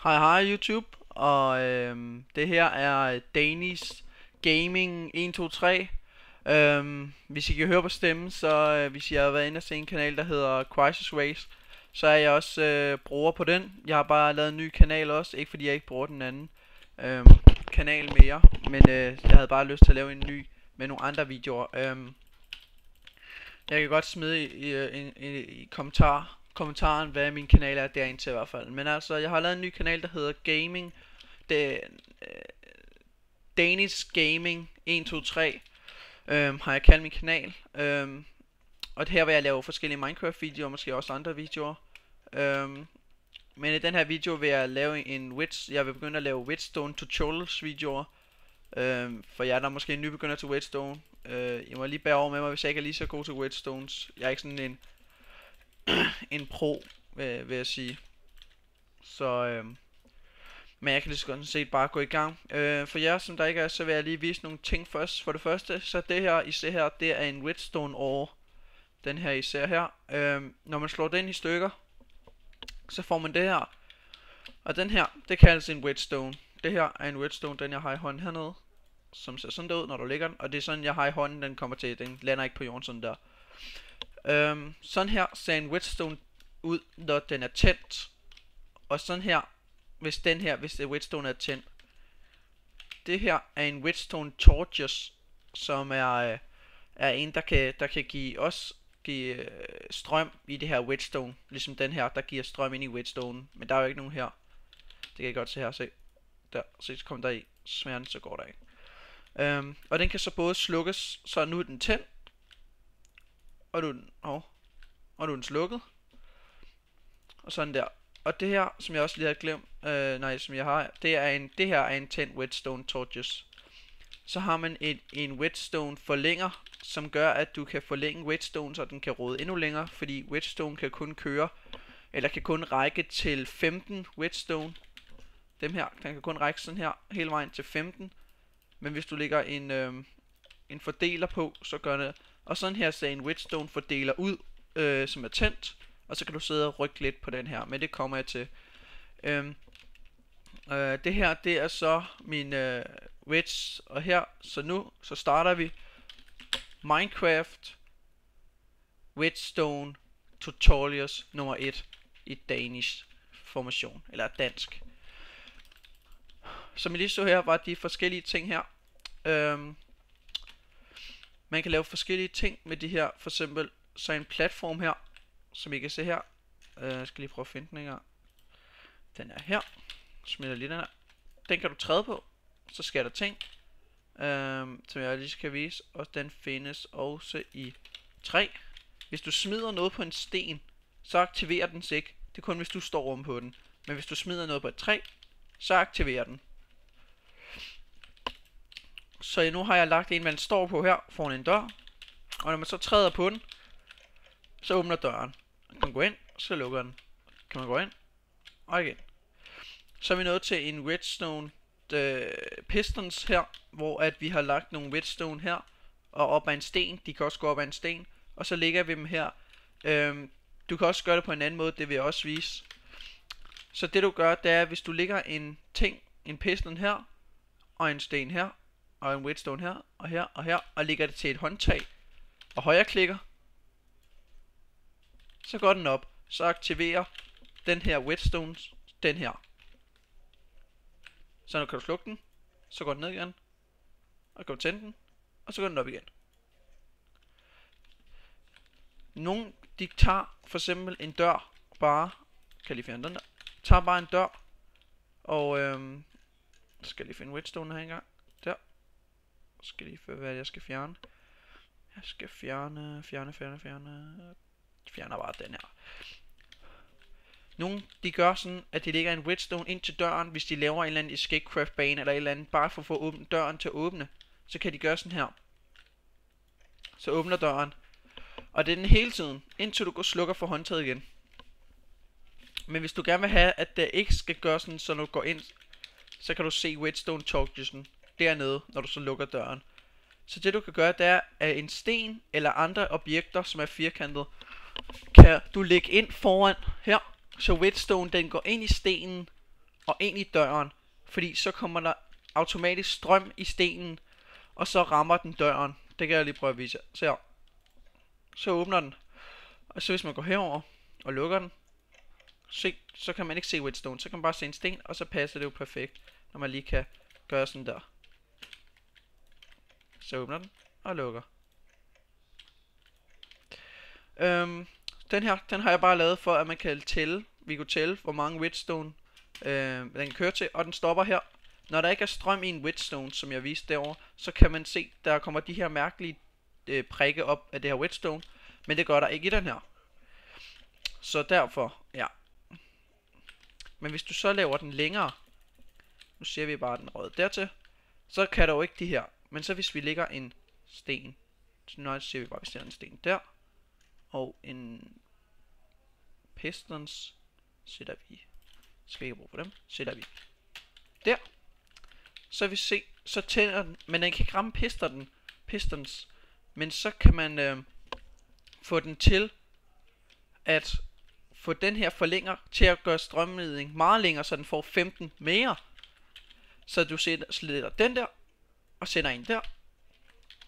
Hej YouTube, og det her er Danish Gaming 123. Hvis I kan høre på stemmen, så hvis jeg har været inde og se en kanal, der hedder Crisis Race, så er jeg også bruger på den. Jeg har bare lavet en ny kanal også, ikke fordi jeg ikke bruger den anden kanal mere, men jeg havde bare lyst til at lave en ny med nogle andre videoer. Jeg kan godt smide i kommentaren, hvad min kanal er derinde til i hvert fald. Men altså, jeg har lavet en ny kanal, der hedder Gaming Danish Gaming 123, har jeg kaldt min kanal. Og her vil jeg lave forskellige Minecraft videoer, måske også andre videoer. Men i den her video vil jeg lave jeg vil begynde at lave Whetstone tutorials videoer. For jer der er måske en nybegynder til Whetstone, I må lige bære over med mig, hvis jeg ikke er lige så god til Whetstones. Jeg er ikke sådan en pro, vil jeg sige. Så men jeg kan lige så godt set bare gå i gang. For jer som der ikke er, så vil jeg lige vise nogle ting først. For det første, så det her I ser her, det er en Whetstone ore. Den her I ser her. Når man slår den i stykker, så får man det her. Og den her, det kaldes en Whetstone. Det her er en Whetstone, den jeg har i hånden hernede, som ser sådan der ud, når du lægger den. Og det er sådan jeg har i hånden, den kommer til. Den lander ikke på jorden sådan der. Sådan her ser en Whetstone ud, når den er tændt. Og sådan her, hvis det Whetstone er tændt. Det her er en Whetstone Torches, som er en der kan give strøm i det her Whetstone. Ligesom den her, der giver strøm ind i Whetstone. Men der er jo ikke nogen her. Det kan I godt se her, se. Der, så kommer der i smerten, så går der ikke. Og den kan så både slukkes, så nu er den tændt. Og nu er den slukket. Og sådan der. Og det her, som jeg også lige har glemt, det her er en tændt Whetstone Torches. Så har man en Whetstone forlænger, som gør, at du kan forlænge Whetstone, så den kan rode endnu længere. Fordi Whetstone kan kun kan kun række til 15 Whetstone. Dem her, den kan kun række sådan her, hele vejen til 15. Men hvis du lægger en fordeler på, så gør det. Og sådan her ser en Whetstone fordeler ud, som er tændt. Og så kan du sidde og rykke lidt på den her, men det kommer jeg til. Det her, det er så min Whetz. Og her, så starter vi Minecraft Whetstone Tutorials nummer 1 i Danish formation, eller dansk. Som I lige så her, var de forskellige ting her. Man kan lave forskellige ting med de her, for eksempel så en platform her, som I kan se her. Jeg skal lige prøve at finde den her. Den er her. Smider lige den her. Den kan du træde på, så sker der ting, som jeg lige skal vise. Og den findes også i træ. Hvis du smider noget på en sten, så aktiverer den sig ikke. Det er kun hvis du står oven på den. Men hvis du smider noget på et træ, så aktiverer den. Så nu har jeg lagt en, man står på her foran en dør. Og når man så træder på den, så åbner døren. Man kan gå ind, så lukker den. Kan man gå ind, og igen. Så er vi nået til en Whetstone pistons her, hvor at vi har lagt nogle Whetstone her, og op ad en sten. De kan også gå op ad en sten, og så lægger vi dem her. Du kan også gøre det på en anden måde, det vil jeg også vise. Så det du gør, det er, hvis du lægger en piston her, og en sten her, og en Whetstone her, og her, og her, og lægger det til et håndtag, og højreklikker, så går den op. Så aktiverer den her Whetstone den her. Så nu kan du slukke den, så går den ned igen, og kan du tænde den, og så går den op igen. Nogle de tager for eksempel en dør, bare, kan lige finde den der, tager bare en dør, og skal lige finde Whetstone her engang, der, skal lige finde hvad jeg skal fjerne. Jeg skal fjerne bare den her. Nogle de gør sådan, at de lægger en Whetstone ind til døren, hvis de laver en eller anden escapecraft bane eller et eller andet, bare for at få døren til at åbne. Så kan de gøre sådan her. Så åbner døren. Og det er den hele tiden, indtil du går slukker for håndtaget igen. Men hvis du gerne vil have, at det ikke skal gøre sådan, så når du går ind, så kan du se Whetstone Torchesen dernede, når du så lukker døren. Så det du kan gøre, det er, at en sten eller andre objekter, som er firkantet, kan du lægge ind foran her. Så Whetstone den går ind i stenen, og ind i døren, fordi så kommer der automatisk strøm i stenen, og så rammer den døren. Det kan jeg lige prøve at vise jer. Se her. Så åbner den, og så hvis man går herover og lukker den, så kan man ikke se whetstone, så kan man bare se en sten, og så passer det jo perfekt, når man lige kan gøre sådan der. Så åbner den og lukker. Den her, den har jeg bare lavet for, at man kan tælle. Vi kunne tælle, hvor mange whetstone den kan køre til, og den stopper her. Når der ikke er strøm i en whetstone, som jeg viste derovre, så kan man se, der kommer de her mærkelige prikke op af det her whetstone, men det gør der ikke i den her. Så derfor, ja. Men hvis du så laver den længere, nu ser vi bare den røde dertil, så kan der jo ikke de her. Men så hvis vi lægger en sten, så ser vi bare, hvis der er en sten der, og en pistons, sætter vi, skal ikke bruge på dem, sætter vi der. Så vi se, så tænder den, men den kan ikke ramme pistons, men så kan man få den til at få den her forlænger til at gøre strømledning meget længere, så den får 15 mere. Så du sletter den der, og sender en der,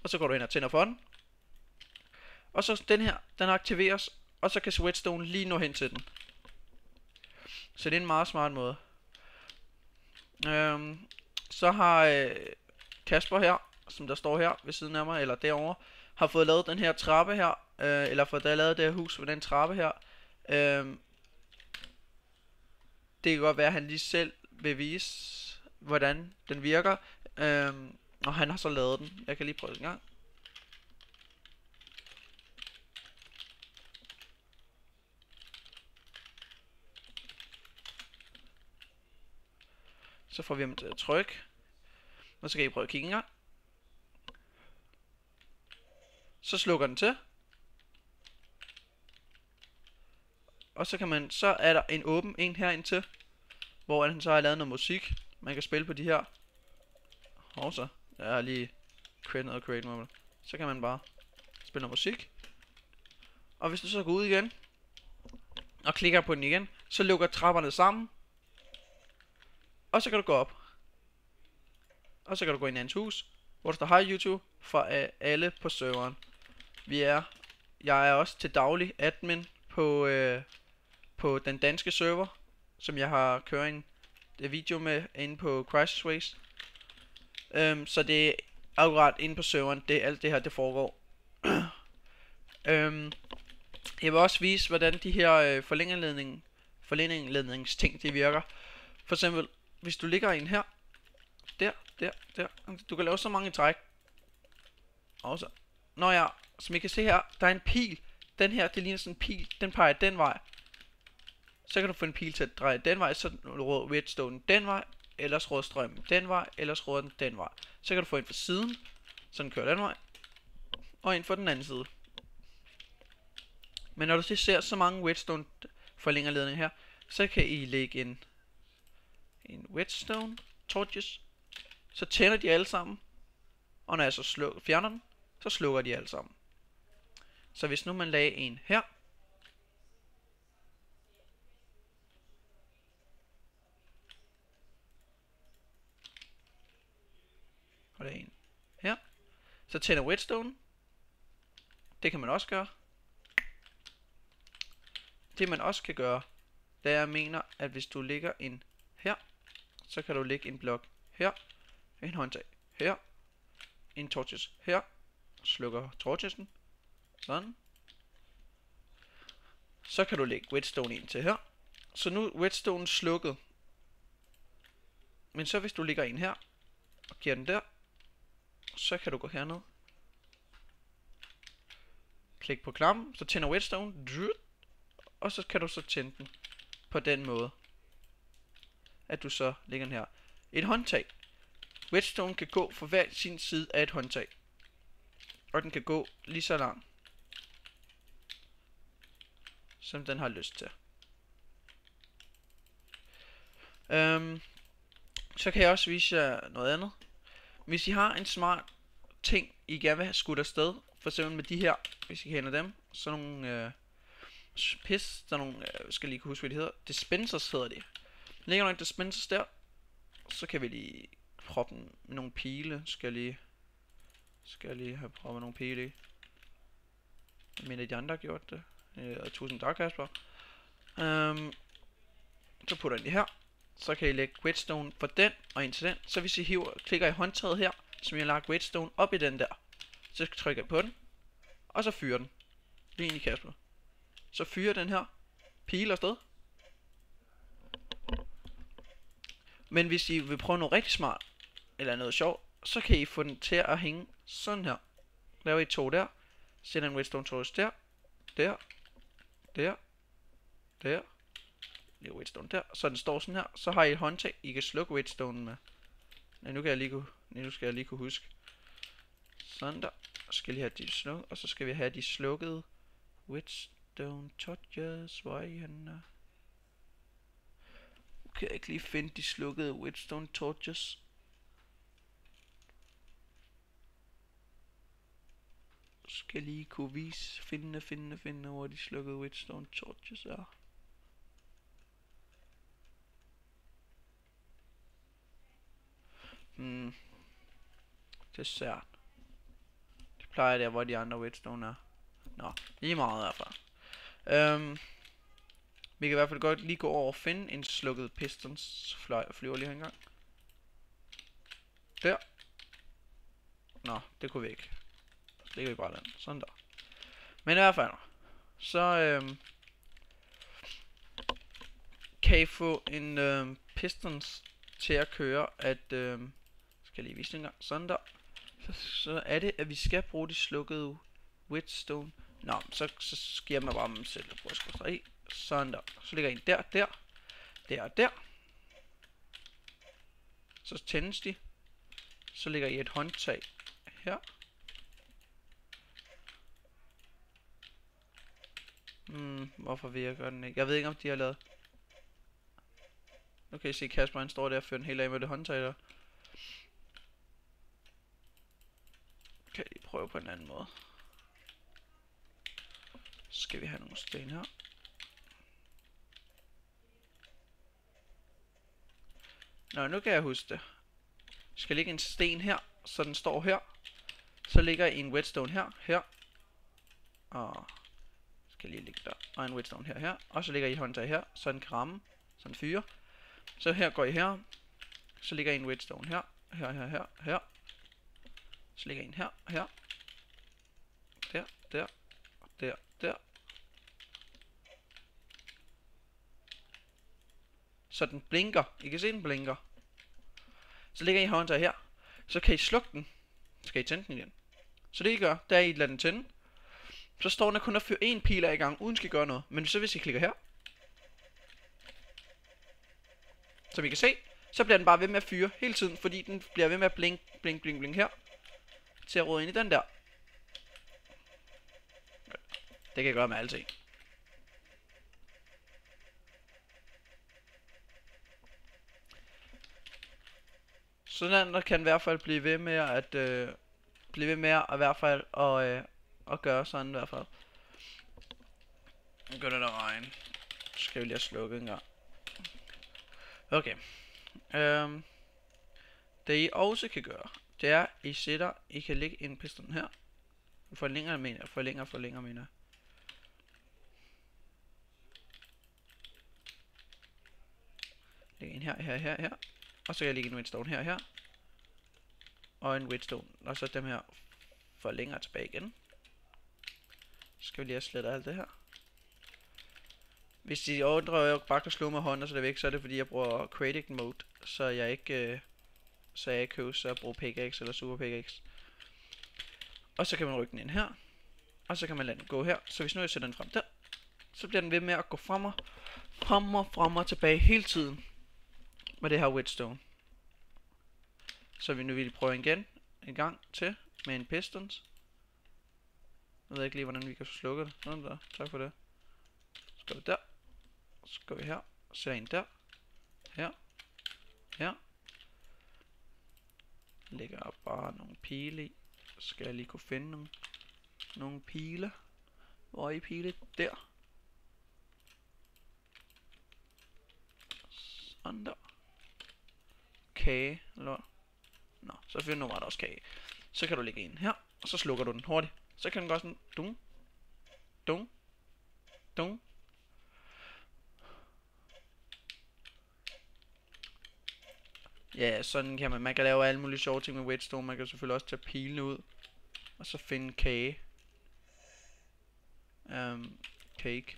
og så går du ind og tænder for den. Og så den her, den aktiveres, og så kan whetstone lige nå hen til den. Så det er en meget smart måde. Så har Kasper her, som der står her ved siden af mig, eller derovre, har fået lavet den her trappe her, eller fået lavet det her hus med den trappe her. Det kan godt være, at han lige selv vil vise, hvordan den virker, og han har så lavet den. Jeg kan lige prøve det en gang. Så får vi ham til at trykke. Og så kan I prøve at kigge en gang. Så slukker den til. Og så kan man, så er der en åben en her indtil, hvor han så har lavet noget musik. Man kan spille på de her. Og så jeg har lige create mode. Så kan man bare spille noget musik. Og hvis du så går ud igen og klikker på den igen, så lukker trapperne sammen. Og så kan du gå op. Og så kan du gå ind i hans hus, hvor der står hej YouTube for alle på serveren. Jeg er også til daglig admin på den danske server, som jeg har kørt en video med inde på Crisis Waves. Så det er akkurat inde på serveren, alt det her det foregår. Jeg vil også vise, hvordan de her forlængerledningsting de virker. For eksempel, hvis du ligger en her, der. Du kan lave så mange træk. Og så, som I kan se her, der er en pil. Den her, det ligner sådan en pil, den peger den vej. Så kan du få en pil til at dreje den vej, så råder whetstone den vej, ellers råder strømmen den vej, ellers råder den den vej. Så kan du få en fra siden, så den kører den vej, og en fra den anden side. Men når du ser så mange whetstone forlængerledninger her, så kan I lægge en whetstone torches, så tænder de alle sammen, og når jeg så fjerner den, så slukker de alle sammen. Så hvis nu man lagde en her, og lagde en her, så tænder whetstone. Det kan man også gøre. Det man også kan gøre, det er, jeg mener, at hvis du lægger en her, så kan du lægge en blok her, en håndtag her, en torches her, slukker torchesen, sådan. Så kan du lægge whetstone ind til her, så nu er whetstone slukket. Men så hvis du lægger en her, og giver den der, så kan du gå herned, klik på knappen, så tænder whetstone, og så kan du så tænde den på den måde, at du så lægger den her. Et håndtag. Whetstone kan gå for hver sin side af et håndtag, og den kan gå lige så langt, som den har lyst til. Så kan jeg også vise jer noget andet. Hvis I har en smart ting, I gerne vil have skudt afsted, for eksempel med de her, hvis I kender dem, sådan nogle sådan nogle, skal lige kunne huske, hvad de hedder, dispensers hedder de. Ligger nogle dispensers der. Så kan vi lige proppe den med nogle pile. Skal jeg lige have proppet nogle pile i. Jeg mener, de andre har gjort det. Tusind tak, Kasper. Så putter jeg den her. Så kan I lægge redstone for den og ind til den. Så hvis I klikker i håndtaget her, som jeg har lagt redstone op i den der, så trykker jeg på den, og så fyrer den. Lige ind i Kasper. Så fyrer den her pile afsted. Men hvis I vil prøve noget rigtig smart, eller noget sjovt, så kan I få den til at hænge sådan her. Laver I to der. Sætter en redstone torch der. Der. Lige redstone der. Så den står sådan her. Så har I et håndtag, I kan slukke redstone med. Nej, nu skal jeg lige kunne huske. Sådan der. Så skal jeg lige have de slukket. Og så skal vi have de slukkede redstone torches. Hvor er I henne? Kan jeg ikke lige finde de slukkede redstone torches? Skal lige kunne finde hvor de slukkede redstone torches er. Det er sært. Det plejer der, hvor de andre redstone er. Nå, lige meget i hvert fald. Vi kan i hvert fald godt lige gå over og finde en slukket pistons. Flyver lige her engang. Der. Nå, det kunne vi ikke. Så ligger vi bare den. Sådan der. Men i hvert fald. Så kan I få en pistons til at køre at skal jeg lige vise det en gang. Sådan der. Så er det at vi skal bruge de slukkede redstone. Nå, så giver man bare dem selv i. Sådan der. Så ligger en der. Så tændes de. Så ligger I et håndtag her. Hvorfor vil jeg gøre den ikke? Jeg ved ikke om de har lavet. Nu kan I se Kasper, han står der og fører den helt af med det håndtag der. Kan I prøve på en anden måde. Så skal vi have nogle sten her. Nå, nu kan jeg huske det. Vi skal lægge en sten her, så den står her. Så ligger en redstone her. Og skal lige ligge der. Og en redstone her. Og så ligger I håndtag her, så den kan ramme. Så den fyrer. Så her går I her. Så ligger en redstone her. Her. Så ligger en her. Der. Så den blinker. I kan se den blinker. Så ligger I håndtag her. Så kan I slukke den. Så skal I tænde den igen. Så det I gør, det er I lader den tænde. Så står den kun at føre en pil af i gang, uden skal gøre noget. Men så hvis I klikker her, som I kan se, så bliver den bare ved med at fyre hele tiden, fordi den bliver ved med at blink her. Til at råde ind i den der. Det kan jeg gøre med alting. Sådan der kan i hvert fald blive ved med at i hvert fald at gøre sådan i hvert fald. Nu gør det der regn. Så skal vi lige have slukket en gang. Okay. Det I også kan gøre, det er I kan lægge en piston her. Forlænger mener. Læg en her. Og så kan jeg lægge en redstone her. Og en redstone. Og så dem her forlænger tilbage igen. Så skal vi lige have slettet alt det her. Hvis de undrer, jeg bare kan slå med hånden, så det er væk, så er det fordi jeg bruger creative mode. Så jeg ikke husker at bruge pickaxe eller super pickaxe. Og så kan man rykke den ind her. Og så kan man lade den gå her. Så hvis nu jeg sætter den frem der, så bliver den ved med at gå frem og tilbage hele tiden. Med det her redstone. Så vi nu vil prøve igen. En gang til. Med en pistons. Jeg ved ikke lige hvordan vi kan slukke det. Sådan der. Tak for det. Så går vi der. Så går vi her. Så en der. Her. Lægger bare nogle pile i. Så skal jeg lige kunne finde nogle pile. Hvor er I pile? Der. Sådan der. Kage. Eller... Nå, så finder nummeret også kage. Så kan du lægge en her, og så slukker du den hurtigt. Så kan den gå sådan, dung, dung, dung. Ja, sådan kan man kan lave alle mulige sjove ting med Whetstone. Man kan selvfølgelig også tage pilene ud, og så finde kage. Cake.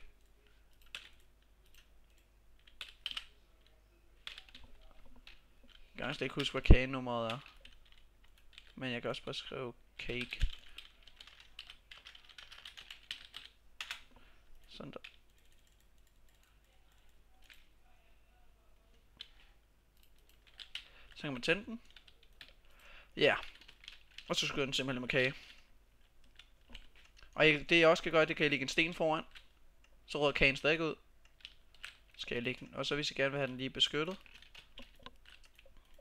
Jeg kan slet ikke huske, hvad kagenummeret er. Men jeg kan også bare skrive cake. Sådan der. Så kan man tænde den. Ja. Og så skyder den simpelthen med kage. Og det jeg også kan gøre, det kan jeg lægge en sten foran. Så rører kagen stadig ud. Så skal jeg lægge den. Og så hvis jeg gerne vil have den lige beskyttet,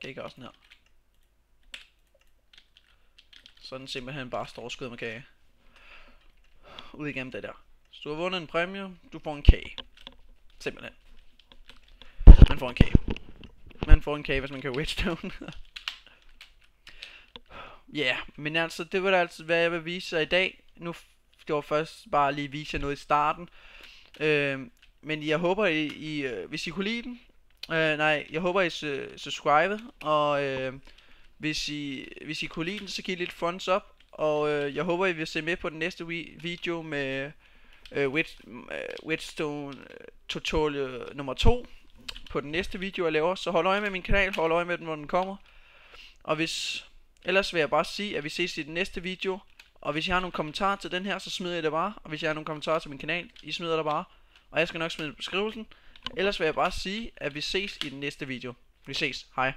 kan jeg gøre sådan her. Så den simpelthen bare står og skyder med kage. Ud igennem det der. Så du har vundet en præmie, du får en kage. Simpelthen. Man får en kage. Man får en kage, hvis man kan Whetstone. Ja, men altså, det var da altså, hvad jeg vil vise jer i dag. Nu, det var først bare lige vise jer noget i starten. Men jeg håber, hvis I kunne lide den. Jeg håber, I subscribe. Og hvis I kunne lide den, så giv lidt thumbs up. Og jeg håber, I vil se med på den næste video med Whetstone tutorial nummer 2. På den næste video jeg laver. Så hold øje med min kanal, hold øje med den, hvor den kommer. Og ellers vil jeg bare sige, at vi ses i den næste video. Og hvis I har nogle kommentarer til den her, så smider I det bare. Og hvis I har nogle kommentarer til min kanal, I smider det bare. Og jeg skal nok smide det i beskrivelsen. Ellers vil jeg bare sige, at vi ses i den næste video. Vi ses. Hej.